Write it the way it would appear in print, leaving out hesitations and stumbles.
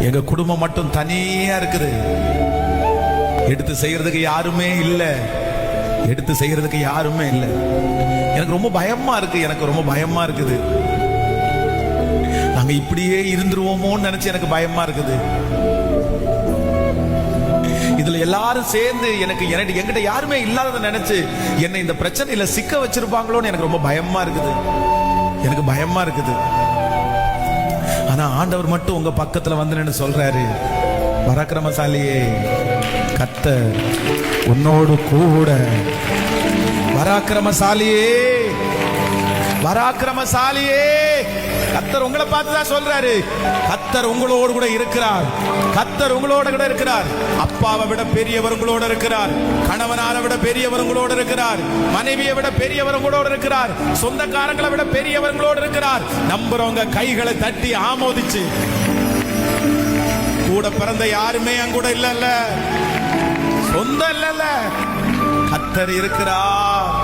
எங்க குடும்பம் மட்டும் தனியா இருக்குது. எடுத்து செய்யறதுக்கு யாருமே இல்ல. எடுத்து செய்யறதுக்கு யாருமே இல்ல. எனக்கு ரொம்ப பயமா இருக்கு. எனக்கு ரொம்ப பயமா இருக்குது. நாங்க இப்படியே இருந்துருவோமோன்னு நினைச்சு எனக்கு பயமா இருக்குது. இதுல எல்லாரும் சேர்ந்து எனக்கு என்கிட்ட யாருமே இல்லாததை நினைச்சு என்னை இந்த பிரச்சனையில சிக்க வச்சிருப்பாங்களோன்னு எனக்கு ரொம்ப பயமா இருக்குது. எனக்கு பயமா இருக்குது. ஆனா ஆண்டவர் மட்டும் உங்க பக்கத்துல வந்து நின்னு சொல்றாரு, பராக்கிரமசாலியே, கர்த்தர் உன்னோடு கூட. பராக்கிரமசாலியே, பராக்கிரமசாலியே, கர்த்தர் உங்களை பார்த்துதான் சொல்றாரு. கர்த்தர் உங்களோடு கூட இருக்கிறார். கர்த்தர் உங்களோட கூட இருக்கிறார். அப்பாவை விட பெரியவர் உங்களோட இருக்கிறார். கணவனாரை விட பெரியவர் உங்களோட இருக்கிறார். மனைவியை விட பெரியவர் உங்களோட இருக்கிறார். சொந்தக்காரங்களை விட பெரியவர் உங்களோட இருக்கிறார். நம்புறவங்க கைகளை தட்டி ஆமோதிச்சு, கூட பிறந்த யாருமே அங்கூட இல்ல, சொந்தம் இல்ல, கர்த்தர் இருக்கிறார்.